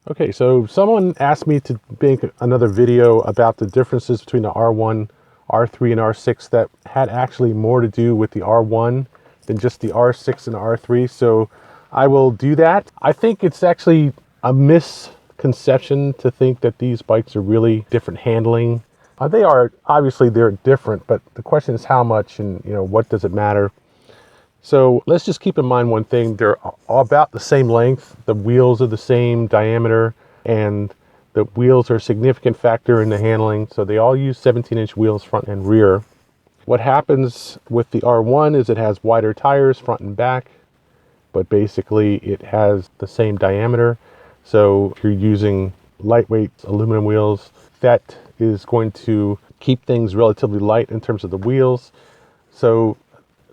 Okay, so someone asked me to make another video about the differences between the R1, R3, and R6 that had actually more to do with the R1 than just the R6 and R3. So I will do that. I think it's actually a misconception to think that these bikes are really different handling. They are, obviously they're different, but the question is how much and what does it matter? So let's just keep in mind one thing. They're all about the same length. The wheels are the same diameter, and the wheels are a significant factor in the handling. So they all use 17-inch wheels front and rear. What happens with the R1 is it has wider tires front and back, but basically it has the same diameter. So if you're using lightweight aluminum wheels, that is going to keep things relatively light in terms of the wheels. So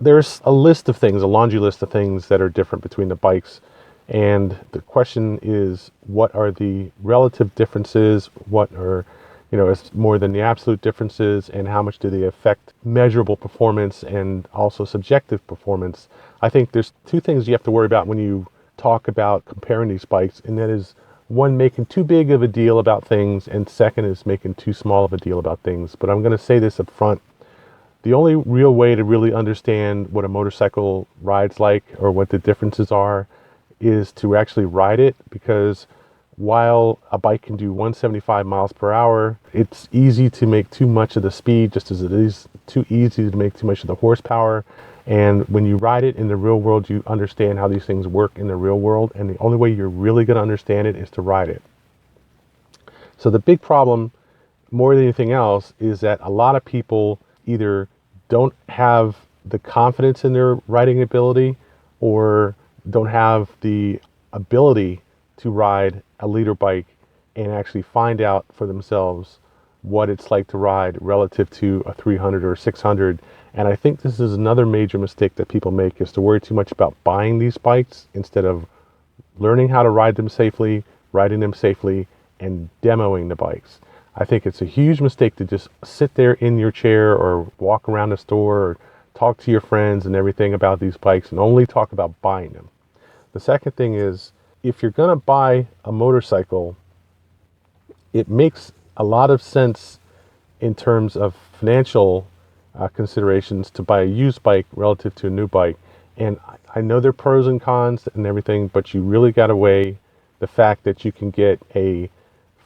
there's a list of things, a laundry list of things that are different between the bikes. And the question is, what are the relative differences? What are, is more than the absolute differences, and how much do they affect measurable performance and also subjective performance? I think there's two things you have to worry about when you talk about comparing these bikes, and that is one, making too big of a deal about things, and second is making too small of a deal about things. But I'm going to say this up front. The only real way to really understand what a motorcycle rides like or what the differences are is to actually ride it, because while a bike can do 175 miles per hour, it's easy to make too much of the speed, just as it is too easy to make too much of the horsepower. And when you ride it in the real world, you understand how these things work in the real world. And the only way you're really going to understand it is to ride it. So the big problem, more than anything else, is that a lot of people either don't have the confidence in their riding ability or don't have the ability to ride a liter bike and actually find out for themselves what it's like to ride relative to a 300 or 600. And I think this is another major mistake that people make, is to worry too much about buying these bikes instead of learning how to ride them safely, riding them safely, and demoing the bikes. I think it's a huge mistake to just sit there in your chair or walk around the store or talk to your friends and everything about these bikes and only talk about buying them. The second thing is, if you're going to buy a motorcycle, it makes a lot of sense in terms of financial considerations to buy a used bike relative to a new bike. And I know there are pros and cons and everything, but you really got to weigh the fact that you can get a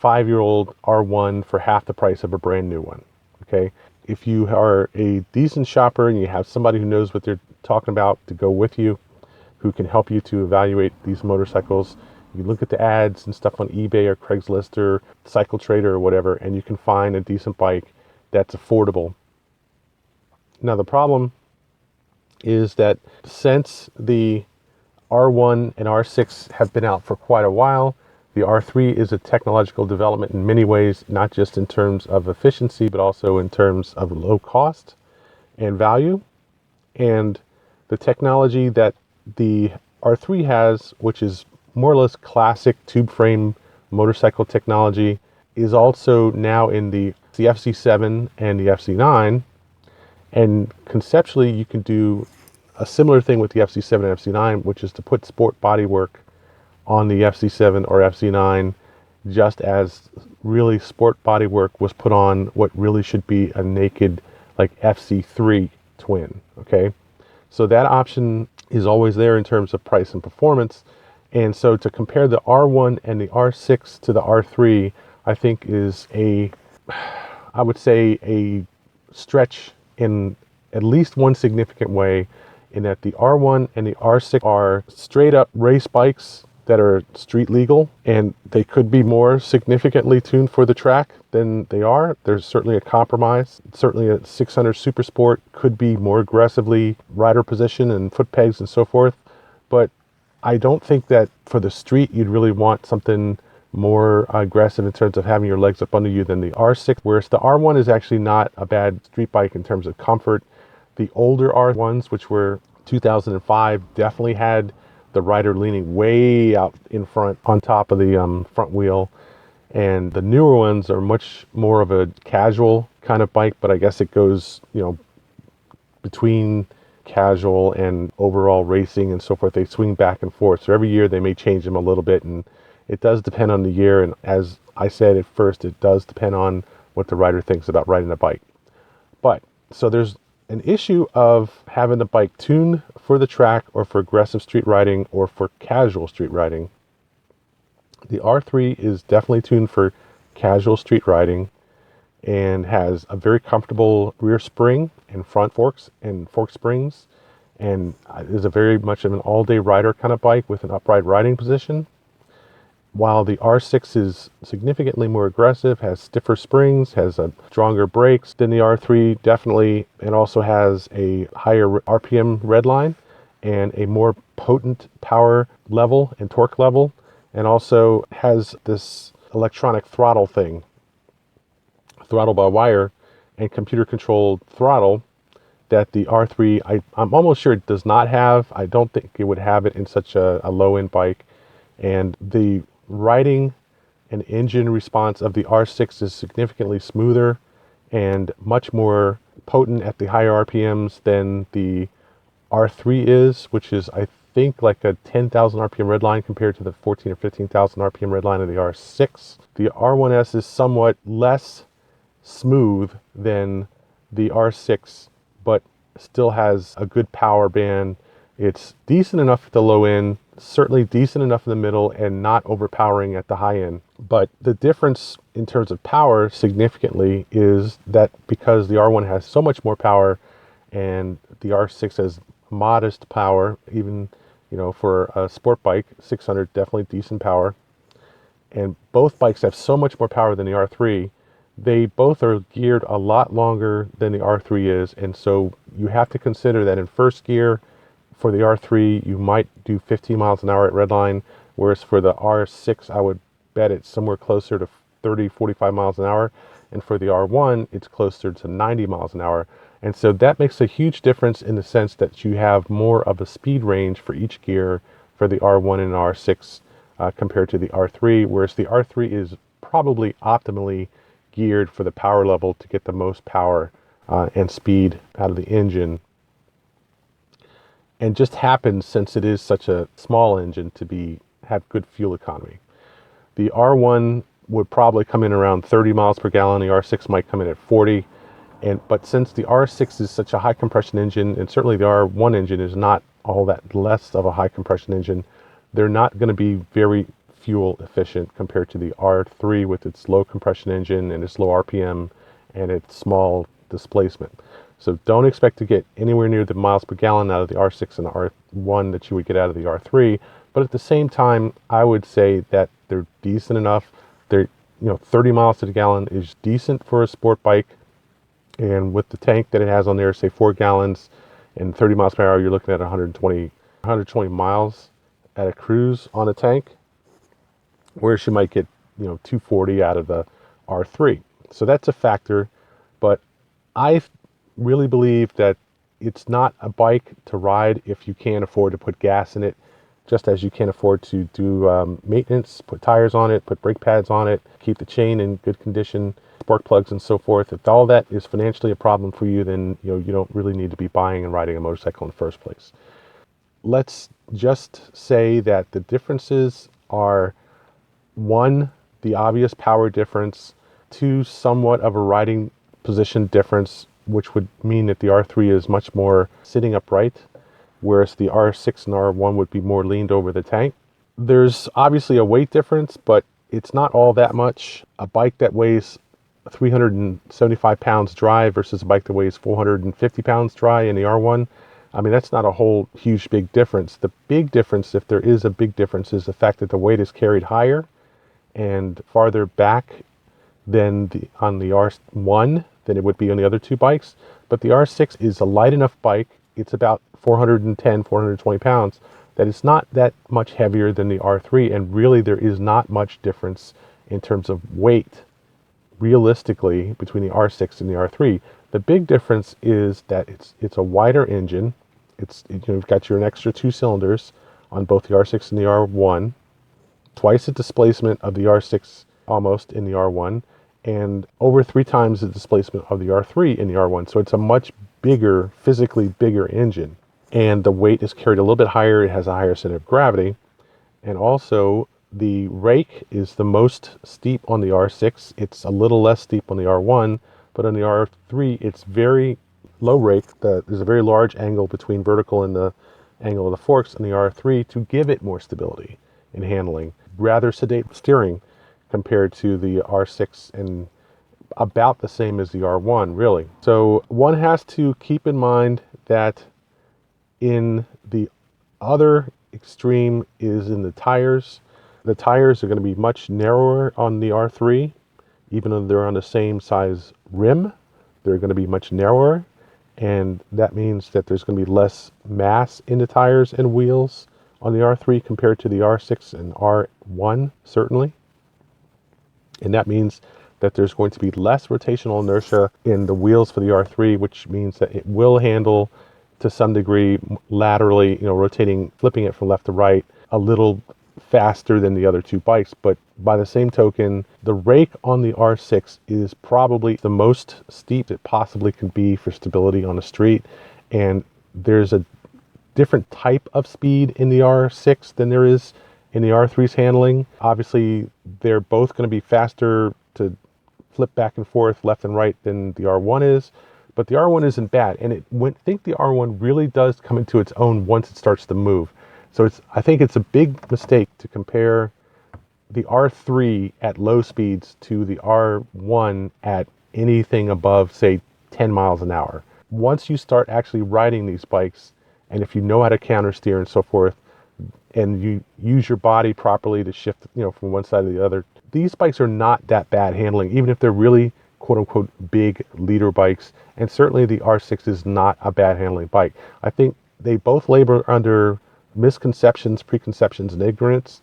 5-year-old R1 for half the price of a brand new one. Okay. If you are a decent shopper and you have somebody who knows what they're talking about to go with you, who can help you to evaluate these motorcycles, you look at the ads and stuff on eBay or Craigslist or Cycle Trader or whatever, and you can find a decent bike that's affordable. Now, the problem is that since the R1 and R6 have been out for quite a while, the R3 is a technological development in many ways, not just in terms of efficiency, but also in terms of low cost and value. And the technology that the R3 has, which is more or less classic tube frame motorcycle technology, is also now in the FC7 and the FC9. And conceptually, you can do a similar thing with the FC7 and FC9, which is to put sport bodywork on the FC7 or FC9, just as really sport bodywork was put on what really should be a naked, like, FC3 twin. Okay, so that option is always there in terms of price and performance. And so to compare the R1 and the R6 to the R3, I think is I would say a stretch in at least one significant way, in that the R1 and the R6 are straight up race bikes that are street legal, and they could be more significantly tuned for the track than they are. There's certainly a compromise. Certainly a 600 Super Sport could be more aggressively rider position and foot pegs and so forth. But I don't think that for the street you'd really want something more aggressive in terms of having your legs up under you than the R6, whereas the R1 is actually not a bad street bike in terms of comfort. The older R1s, which were 2005, definitely had the rider leaning way out in front on top of the front wheel. And the newer ones are much more of a casual kind of bike, but I guess it goes, between casual and overall racing and so forth. They swing back and forth. So every year they may change them a little bit and It does depend on the year, and as I said at first, it does depend on what the rider thinks about riding a bike. But so there's an issue of having the bike tuned for the track or for aggressive street riding or for casual street riding. The R3 is definitely tuned for casual street riding and has a very comfortable rear spring and front forks and fork springs, and is a very much of an all-day rider kind of bike with an upright riding position. While the R6 is significantly more aggressive, has stiffer springs, has a stronger brakes than the R3 definitely, and also has a higher RPM redline and a more potent power level and torque level, and also has this electronic throttle thing, throttle by wire and computer controlled throttle, that the R3, I'm almost sure it does not have. I don't think it would have it in such a low end bike. And the riding and engine response of the R6 is significantly smoother and much more potent at the higher RPMs than the R3 is, which is, I think, like a 10,000 RPM redline compared to the 14 or 15,000 RPM redline of the R6. The R1S is somewhat less smooth than the R6, but still has a good power band. It's decent enough at the low end, certainly decent enough in the middle, and not overpowering at the high end. But the difference in terms of power significantly is that because the R1 has so much more power and the R6 has modest power, even, you know, for a sport bike, 600, definitely decent power. And both bikes have so much more power than the R3. They both are geared a lot longer than the R3 is, and so you have to consider that in first gear for the R3 you might do 15 miles an hour at redline, whereas for the R6 I would bet it's somewhere closer to 30, 45 miles an hour, and for the R1 it's closer to 90 miles an hour. And so that makes a huge difference in the sense that you have more of a speed range for each gear for the R1 and R6 compared to the R3, whereas the R3 is probably optimally geared for the power level to get the most power and speed out of the engine, and just happens, since it is such a small engine, to have good fuel economy. The R1 would probably come in around 30 miles per gallon. The R6 might come in at 40. But since the R6 is such a high compression engine, and certainly the R1 engine is not all that less of a high compression engine, they're not going to be very fuel efficient compared to the R3 with its low compression engine and its low RPM and its small displacement. So don't expect to get anywhere near the miles per gallon out of the R6 and the R1 that you would get out of the R3. But at the same time, I would say that they're decent enough. 30 miles to the gallon is decent for a sport bike. And with the tank that it has on there, say 4 gallons and 30 miles per hour, you're looking at 120 miles at a cruise on a tank, whereas you might get 240 out of the R3. So that's a factor. But I really believe that it's not a bike to ride if you can't afford to put gas in it, just as you can't afford to do maintenance, put tires on it, put brake pads on it, keep the chain in good condition, spark plugs and so forth. If all that is financially a problem for you, then you don't really need to be buying and riding a motorcycle in the first place. Let's just say that the differences are: 1, the obvious power difference; 2, somewhat of a riding position difference, which would mean that the R3 is much more sitting upright, whereas the R6 and R1 would be more leaned over the tank. There's obviously a weight difference, but it's not all that much. A bike that weighs 375 pounds dry versus a bike that weighs 450 pounds dry in the R1, I mean, that's not a whole huge big difference. The big difference, if there is a big difference, is the fact that the weight is carried higher and farther back than on the R1 than it would be on the other two bikes. But the R6 is a light enough bike. It's about 410, 420 pounds, that it's not that much heavier than the R3, and really there is not much difference in terms of weight realistically between the R6 and the R3. The big difference is that it's a wider engine. You've got an extra 2 cylinders on both the R6 and the R1, twice the displacement of the R6 almost in the R1, and over 3 times the displacement of the R3 in the R1. So it's a much bigger, physically bigger engine. And the weight is carried a little bit higher. It has a higher center of gravity. And also The rake is the most steep on the R6. It's a little less steep on the R1, but on the R3, it's very low rake. There's a very large angle between vertical and the angle of the forks on the R3 to give it more stability in handling. Rather sedate steering compared to the R6, and about the same as the R1, really. So one has to keep in mind that in the other extreme is in the tires. The tires are going to be much narrower on the R3, even though they're on the same size rim. They're going to be much narrower, and that means that there's going to be less mass in the tires and wheels on the R3 compared to the R6 and R1, certainly. And that means that there's going to be less rotational inertia in the wheels for the R3, which means that it will handle to some degree laterally, rotating, flipping it from left to right a little faster than the other two bikes. But by the same token, the rake on the R6 is probably the most steep it possibly can be for stability on the street. And there's a different type of speed in the R6 than there is in the R3's handling. Obviously, they're both going to be faster to flip back and forth left and right than the R1 is, but the R1 isn't bad. And I think the R1 really does come into its own once it starts to move. So I think it's a big mistake to compare the R3 at low speeds to the R1 at anything above, say, 10 miles an hour. Once you start actually riding these bikes, and if you know how to counter steer and so forth, and you use your body properly to shift, from one side to the other, these bikes are not that bad handling, even if they're really quote unquote big leader bikes. And certainly the R6 is not a bad handling bike. I think they both labor under misconceptions, preconceptions, and ignorance.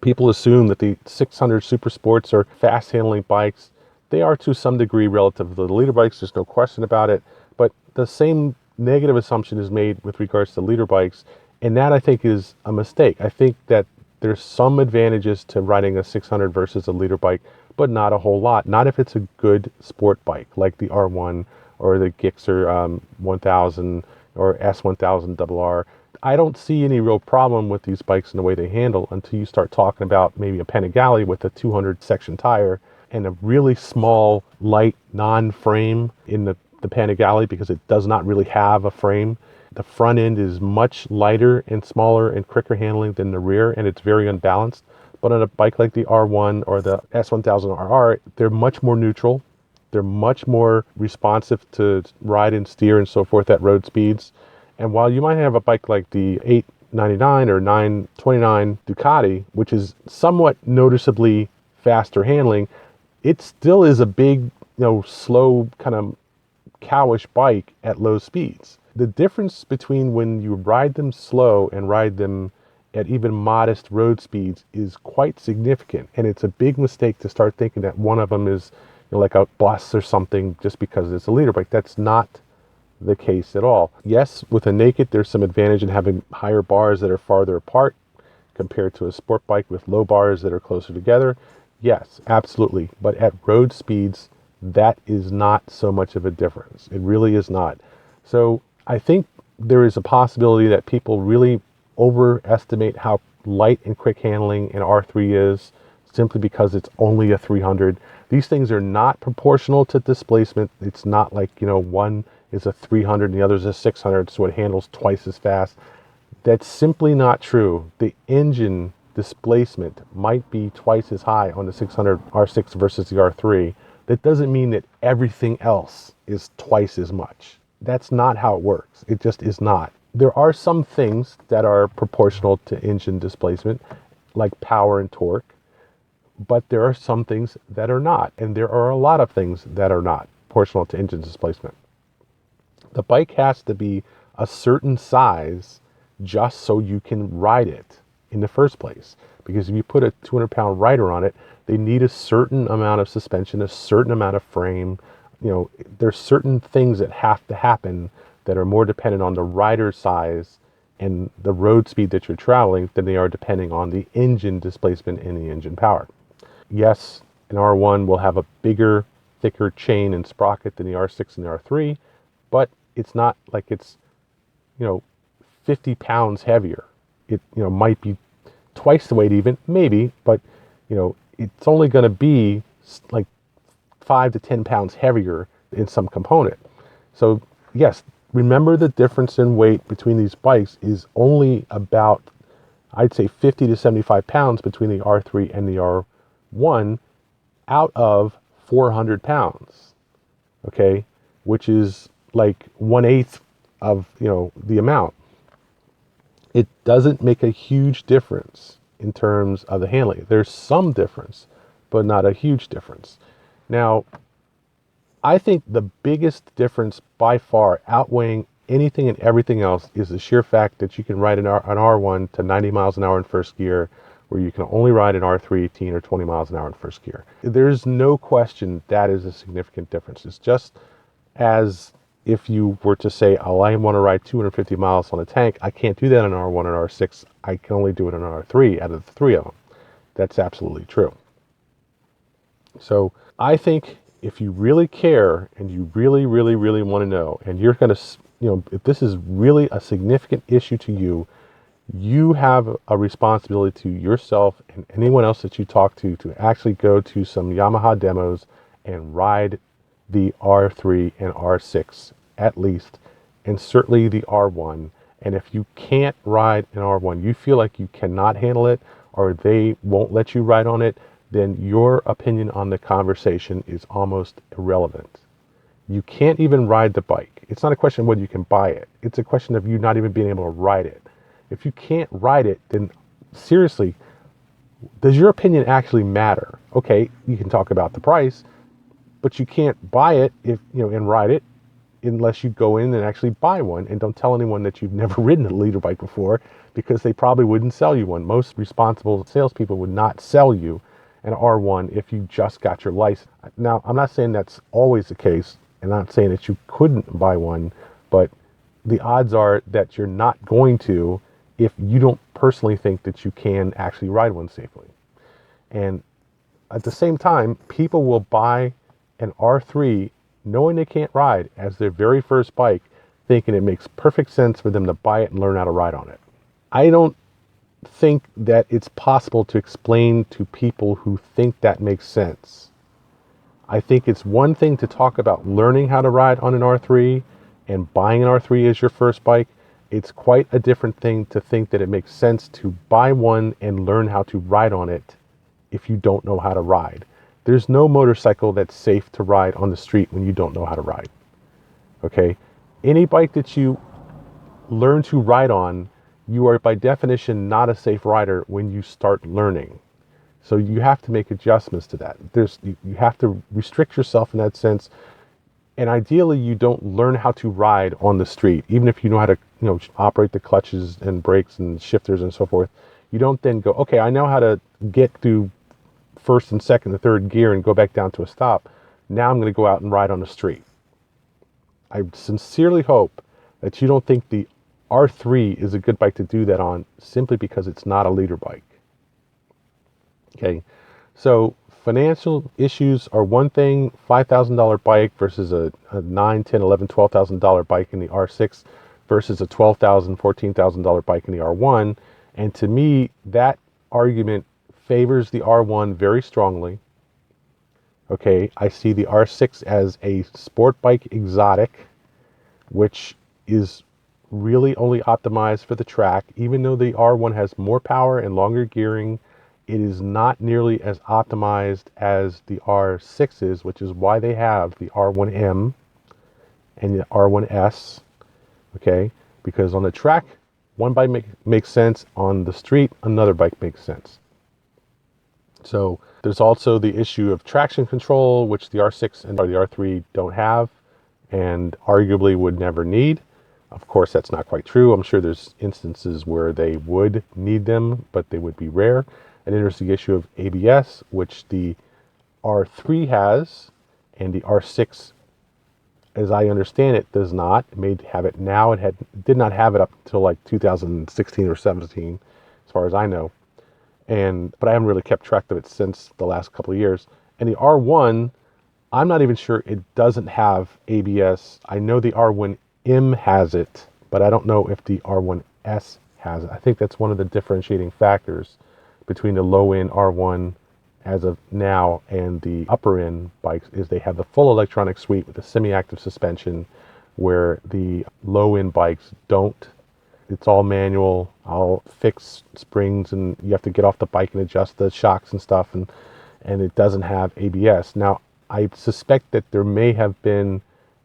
People assume that the 600 Super Sports are fast handling bikes. They are to some degree relative to the leader bikes, there's no question about it. But the same negative assumption is made with regards to leader bikes, and that I think is a mistake. I think that there's some advantages to riding a 600 versus a leader bike, but not a whole lot. Not if it's a good sport bike like the R1 or the Gixxer 1000 or S1000RR. I don't see any real problem with these bikes and the way they handle until you start talking about maybe a Panigale with a 200 section tire and a really small, light, non-frame in the Panigale, because it does not really have a frame. The front end is much lighter and smaller and quicker handling than the rear, and it's very unbalanced. But on a bike like the R1 or the S1000RR, they're much more neutral. They're much more responsive to ride and steer and so forth at road speeds. And while you might have a bike like the 899 or 929 Ducati, which is somewhat noticeably faster handling, it still is a big, slow, kind of cowish bike at low speeds. The difference between when you ride them slow and ride them at even modest road speeds is quite significant. And it's a big mistake to start thinking that one of them is like a bus or something just because it's a leader bike. That's not the case at all. Yes, with a naked, there's some advantage in having higher bars that are farther apart compared to a sport bike with low bars that are closer together. Yes, absolutely. But at road speeds, that is not so much of a difference. It really is not. So I think there is a possibility that people really overestimate how light and quick handling an R3 is simply because it's only a 300. These things are not proportional to displacement. It's not like, one is a 300 and the other is a 600, so it handles twice as fast. That's simply not true. The engine displacement might be twice as high on the 600 R6 versus the R3. That doesn't mean that everything else is twice as much. That's not how it works. It just is not. There are some things that are proportional to engine displacement, like power and torque, but there are some things that are not, and there are a lot of things that are not proportional to engine displacement. The bike has to be a certain size just so you can ride it in the first place. Because if you put a 200-pound rider on it, they need a certain amount of suspension, a certain amount of frame. There's certain things that have to happen that are more dependent on the rider size and the road speed that you're traveling than they are depending on the engine displacement and the engine power. Yes, an R1 will have a bigger, thicker chain and sprocket than the R6 and the R3, but it's not like it's, 50 pounds heavier. It, might be twice the weight even, maybe, but it's only going to be like 5 to 10 pounds heavier in some component. So yes, remember the difference in weight between these bikes is only about, I'd say 50 to 75 pounds between the R3 and the R1 out of 400 pounds, okay, which is like 1/8 of the amount. It doesn't make a huge difference in terms of the handling. There's some difference, but not a huge difference. Now, I think the biggest difference by far, outweighing anything and everything else, is the sheer fact that you can ride an R1 to 90 miles an hour in first gear, where you can only ride an R3 18 or 20 miles an hour in first gear. There's no question that is a significant difference. It's just as if you were to say, oh, I want to ride 250 miles on a tank, I can't do that on an R1 and R6. I can only do it on an R3 out of the three of them. That's absolutely true. So I think if you really care and you really, really, really want to know, and you're going to, if this is really a significant issue to you, you have a responsibility to yourself and anyone else that you talk to actually go to some Yamaha demos and ride the R3 and R6 at least, and certainly the R1. And if you can't ride an R1, you feel like you cannot handle it, or they won't let you ride on it, then your opinion on the conversation is almost irrelevant. You can't even ride the bike. It's not a question of whether you can buy it. It's a question of you not even being able to ride it. If you can't ride it, then seriously, does your opinion actually matter? Okay, you can talk about the price, but you can't buy it and ride it unless you go in and actually buy one, and don't tell anyone that you've never ridden a liter bike before, because they probably wouldn't sell you one. Most responsible salespeople would not sell you an R1 if you just got your license. Now, I'm not saying that's always the case, and I'm not saying that you couldn't buy one, but the odds are that you're not going to if you don't personally think that you can actually ride one safely. And at the same time, people will buy an R3 knowing they can't ride as their very first bike, thinking it makes perfect sense for them to buy it and learn how to ride on it. I don't think that it's possible to explain to people who think that makes sense. I think it's one thing to talk about learning how to ride on an R3 and buying an R3 as your first bike. It's quite a different thing to think that it makes sense to buy one and learn how to ride on it if you don't know how to ride. There's no motorcycle that's safe to ride on the street when you don't know how to ride. Okay? Any bike that you learn to ride on, you are by definition not a safe rider when you start learning. So you have to make adjustments to that. You have to restrict yourself in that sense. And ideally, you don't learn how to ride on the street, even if you know how to operate the clutches and brakes and shifters and so forth. You don't then go, okay, I know how to get through first and second and third gear and go back down to a stop. Now I'm going to go out and ride on the street. I sincerely hope that you don't think the R3 is a good bike to do that on simply because it's not a liter bike. Okay, so financial issues are one thing. $5,000 bike versus a $9,000, $10,000, $11,000, $12,000 bike in the R6 versus a $12,000, $14,000 bike in the R1. And to me, that argument favors the R1 very strongly. Okay, I see the R6 as a sport bike exotic, which is really only optimized for the track. Even though the R1 has more power and longer gearing, it is not nearly as optimized as the R6 is, which is why they have the R1M and the R1S. Okay, because on the track, one bike makes sense. On the street, another bike makes sense. So there's also the issue of traction control, which the R6 and the R3 don't have and arguably would never need. Of course, that's not quite true. I'm sure there's instances where they would need them, but they would be rare. And then there's the issue of ABS, which the R3 has, and the R6, as I understand it, does not. It may have it now. It did not have it up until like 2016 or 17, as far as I know. But I haven't really kept track of it since the last couple of years. And the R1, I'm not even sure it doesn't have ABS. I know the R1M has it, but I don't know if the R1S has it. I think that's one of the differentiating factors between the low-end R1 as of now and the upper-end bikes is they have the full electronic suite with the semi-active suspension, where the low-end bikes don't. It's all manual, all fixed springs, and you have to get off the bike and adjust the shocks and stuff, and it doesn't have ABS. Now, I suspect that there may have been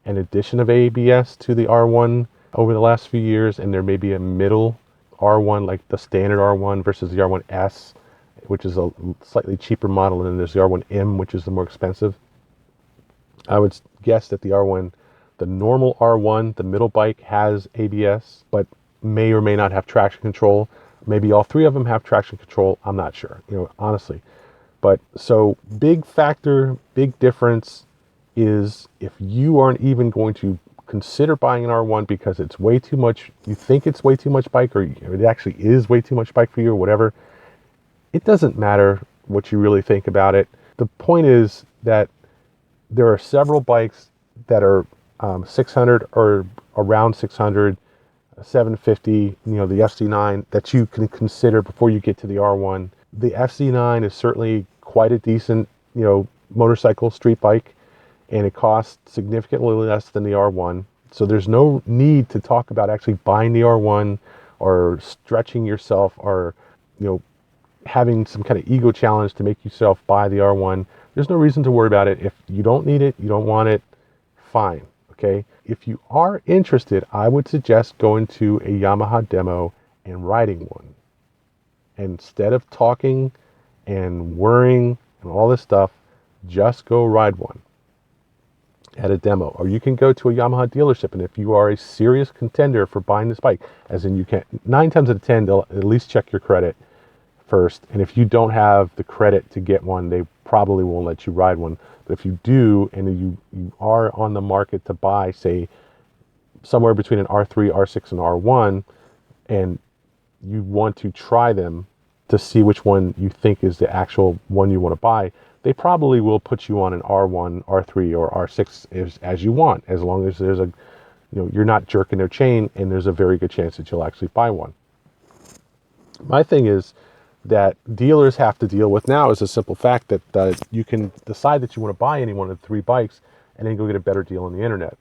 an addition of ABS to the R1 over the last few years, and there may be a middle R1, like the standard R1 versus the R1S, which is a slightly cheaper model, and then there's the R1M, which is the more expensive. I would guess that the R1, the normal R1, the middle bike has ABS, but may or may not have traction control. Maybe all three of them have traction control. I'm not sure, honestly. But so big factor, big difference is if you aren't even going to consider buying an R1 because it's way too much, you think it's way too much bike, or it actually is way too much bike for you or whatever, it doesn't matter what you really think about it. The point is that there are several bikes that are 600 or around 600, 750, the FC9 that you can consider before you get to the R1. The FC9 is certainly quite a decent, motorcycle, street bike, and it costs significantly less than the R1. So there's no need to talk about actually buying the R1 or stretching yourself or, having some kind of ego challenge to make yourself buy the R1. There's no reason to worry about it. If you don't need it, you don't want it, fine, okay? If you are interested, I would suggest going to a Yamaha demo and riding one. Instead of talking and worrying and all this stuff, just go ride one at a demo. Or you can go to a Yamaha dealership, and if you are a serious contender for buying this bike, as in 9 times out of 10, they'll at least check your credit first. And if you don't have the credit to get one, they probably won't let you ride one. But if you do, and you are on the market to buy, say, somewhere between an R3, R6, and R1, and you want to try them to see which one you think is the actual one you want to buy, they probably will put you on an R1, R3, or R6 as you want, as long as there's you're not jerking their chain, and there's a very good chance that you'll actually buy one. My thing is that dealers have to deal with now is a simple fact that you can decide that you want to buy any one of the 3 bikes and then go get a better deal on the internet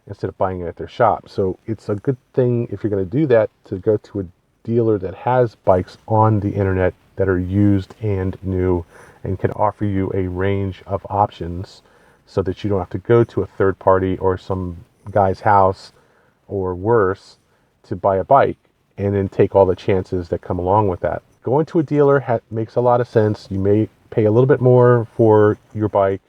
instead of buying it at their shop. So it's a good thing, if you're going to do that, to go to a dealer that has bikes on the internet that are used and new and can offer you a range of options so that you don't have to go to a third party or some guy's house or worse to buy a bike and then take all the chances that come along with that. Going to a dealer makes a lot of sense. You may pay a little bit more for your bike,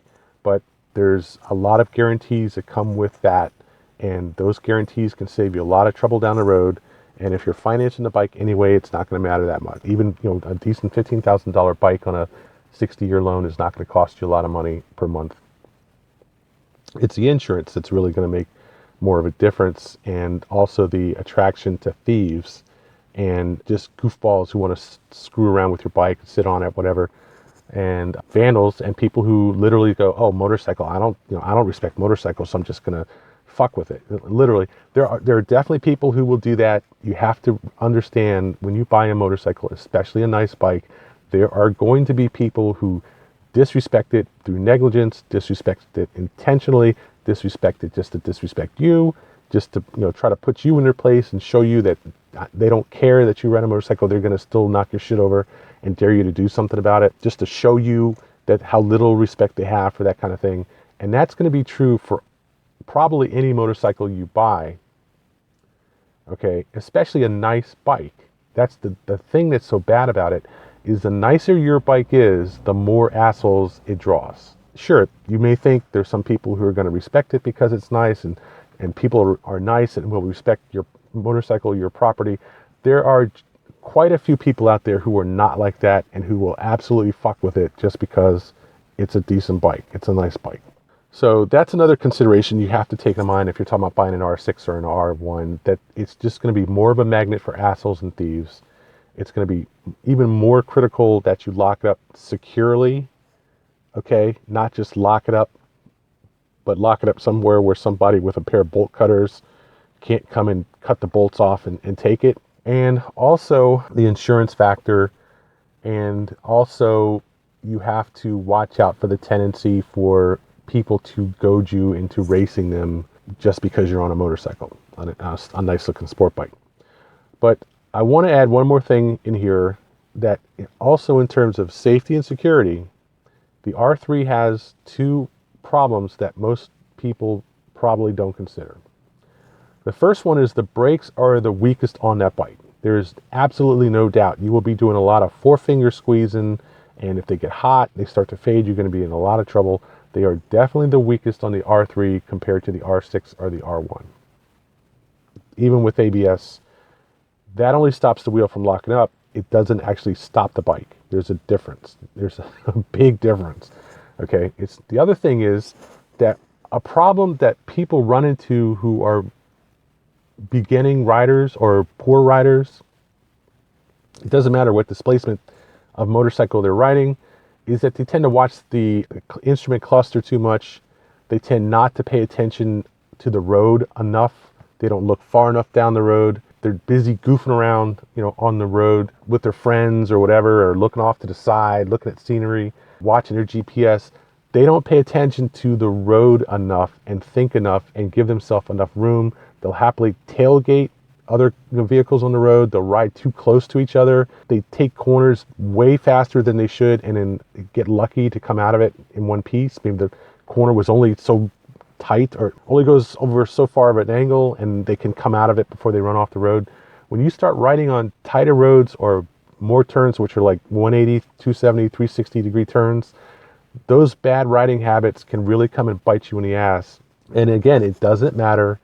but there's a lot of guarantees that come with that, and those guarantees can save you a lot of trouble down the road. And if you're financing the bike anyway, it's not going to matter that much. Even a decent $15,000 bike on a 60-year loan is not going to cost you a lot of money per month. It's the insurance that's really going to make more of a difference, and also the attraction to thieves and just goofballs who want to screw around with your bike, sit on it, whatever, and vandals and people who literally go, oh, motorcycle, I don't respect motorcycles, so I'm just gonna fuck with it. Literally, there are definitely people who will do that. You have to understand, when you buy a motorcycle, especially a nice bike, there are going to be people who disrespect it through negligence, disrespect it intentionally, disrespect it just to disrespect you, just to try to put you in their place and show you that they don't care that you ride a motorcycle. They're going to still knock your shit over and dare you to do something about it, just to show you that how little respect they have for that kind of thing. And that's going to be true for probably any motorcycle you buy, okay, especially a nice bike. That's the thing that's so bad about it, is the nicer your bike is, the more assholes it draws. Sure, you may think there's some people who are going to respect it because it's nice, and people are nice and will respect your motorcycle, your property. There are quite a few people out there who are not like that and who will absolutely fuck with it just because it's a decent bike. It's a nice bike. So that's another consideration you have to take in mind if you're talking about buying an R6 or an R1, that it's just going to be more of a magnet for assholes and thieves. It's going to be even more critical that you lock it up securely, okay? Not just lock it up, but lock it up somewhere where somebody with a pair of bolt cutters can't come and cut the bolts off and take it. And also the insurance factor, and also you have to watch out for the tendency for people to goad you into racing them just because you're on a motorcycle, on a nice looking sport bike. But I want to add one more thing in here, that also in terms of safety and security, the R3 has two problems that most people probably don't consider. The first one is the brakes are the weakest on that bike. There's absolutely no doubt. You will be doing a lot of four-finger squeezing, and if they get hot, they start to fade, you're going to be in a lot of trouble. They are definitely the weakest on the R3 compared to the R6 or the R1. Even with ABS, that only stops the wheel from locking up. It doesn't actually stop the bike. There's a difference. There's a big difference. Okay. The other thing is that a problem that people run into who are beginning riders or poor riders, it doesn't matter what displacement of motorcycle they're riding, is that they tend to watch the instrument cluster too much. They tend not to pay attention to the road enough. They don't look far enough down the road. They're busy goofing around, on the road with their friends or whatever, or looking off to the side, looking at scenery, watching their GPS. They don't pay attention to the road enough and think enough and give themselves enough room. They'll happily tailgate other vehicles on the road. They'll ride too close to each other. They take corners way faster than they should and then get lucky to come out of it in one piece. Maybe the corner was only so tight or only goes over so far of an angle and they can come out of it before they run off the road. When you start riding on tighter roads or more turns, which are like 180, 270, 360 degree turns, those bad riding habits can really come and bite you in the ass. And again, it doesn't matter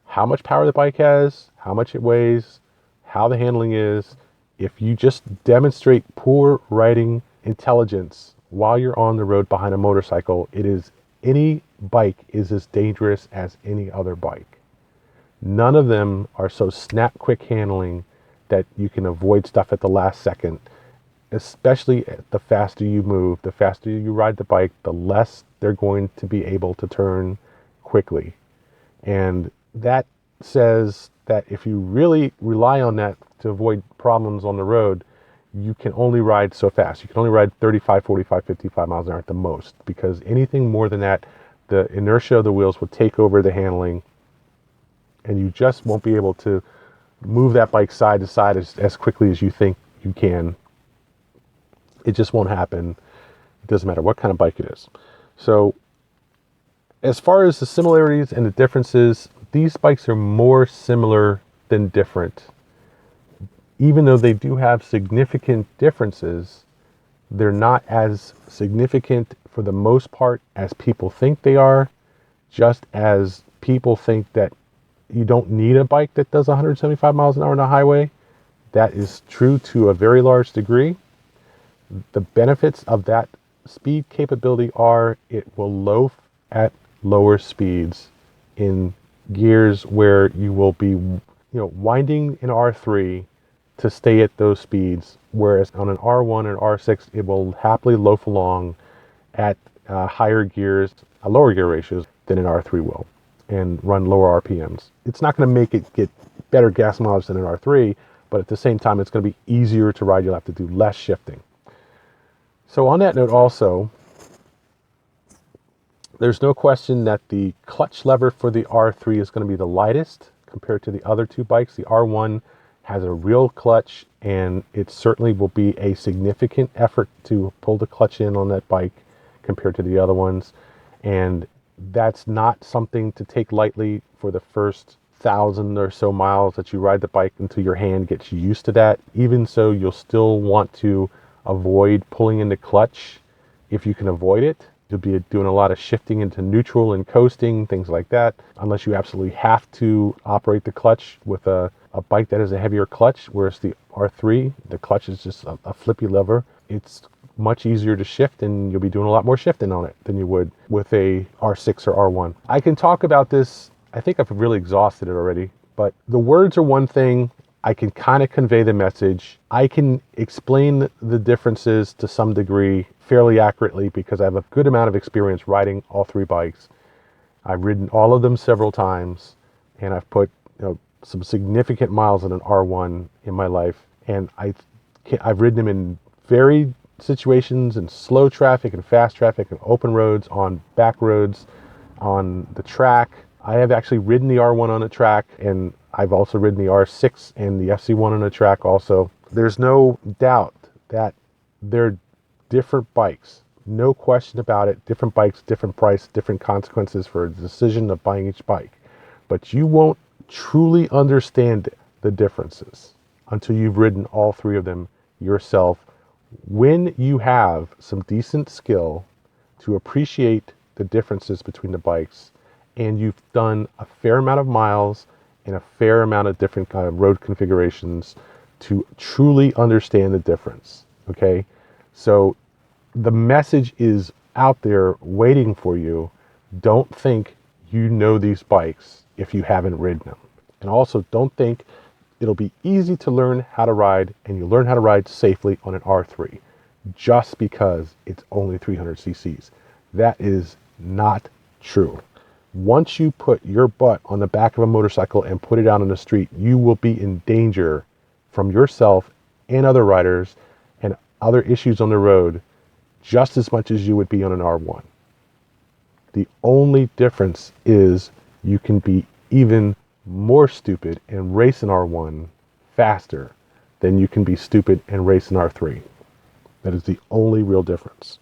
how much power the bike has, how much it weighs, how the handling is. If you just demonstrate poor riding intelligence while you're on the road behind a motorcycle, any bike is as dangerous as any other bike. None of them are so snap quick handling that you can avoid stuff at the last second. Especially the faster you move, the faster you ride the bike, the less they're going to be able to turn quickly. And that says that if you really rely on that to avoid problems on the road, you can only ride so fast. You can only ride 35, 45, 55 miles an hour at the most, because anything more than that, the inertia of the wheels will take over the handling and you just won't be able to move that bike side to side as quickly as you think you can. It just won't happen. It doesn't matter what kind of bike it is. So as far as the similarities and the differences, these bikes are more similar than different. Even though they do have significant differences, they're not as significant for the most part as people think they are, just as people think that you don't need a bike that does 175 miles an hour on a highway. That is true to a very large degree. The benefits of that speed capability are it will loaf at lower speeds in gears where you will be, winding in R3 to stay at those speeds, whereas on an R1 and R6, it will happily loaf along at higher gears, lower gear ratios than an R3 will, and run lower RPMs. It's not going to make it get better gas mileage than an R3, but at the same time, it's going to be easier to ride. You'll have to do less shifting. So on that note also, there's no question that the clutch lever for the R3 is going to be the lightest compared to the other two bikes. The R1 has a real clutch, and it certainly will be a significant effort to pull the clutch in on that bike compared to the other ones. And that's not something to take lightly for the first 1,000 or so miles that you ride the bike until your hand gets used to that. Even so, you'll still want to avoid pulling in the clutch if you can avoid it. You'll be doing a lot of shifting into neutral and coasting, things like that, unless you absolutely have to operate the clutch with a bike that has a heavier clutch, whereas the R3, the clutch is just a flippy lever. It's much easier to shift, and you'll be doing a lot more shifting on it than you would with a R6 or R1. I can talk about this. I think I've really exhausted it already, but the words are one thing. I can kind of convey the message. I can explain the differences to some degree fairly accurately because I have a good amount of experience riding all three bikes. I've ridden all of them several times, and I've put some significant miles on an R1 in my life, and I've ridden them in varied situations, in slow traffic and fast traffic, and open roads, on back roads, on the track. I have actually ridden the R1 on a track, and I've also ridden the R6 and the FC1 on a track also. There's no doubt that they're different bikes. No question about it. Different bikes, different price, different consequences for the decision of buying each bike. But you won't truly understand the differences until you've ridden all three of them yourself. When you have some decent skill to appreciate the differences between the bikes, and you've done a fair amount of miles and a fair amount of different kind of road configurations to truly understand the difference. Okay, so the message is out there waiting for you. Don't think you know these bikes if you haven't ridden them. And also don't think it'll be easy to learn how to ride, and you learn how to ride safely on an R3 just because it's only 300 cc's. That is not true. Once you put your butt on the back of a motorcycle and put it out on the street, you will be in danger from yourself and other riders and other issues on the road just as much as you would be on an R1. The only difference is you can be even more stupid and race an R1 faster than you can be stupid and race an R3. That is the only real difference.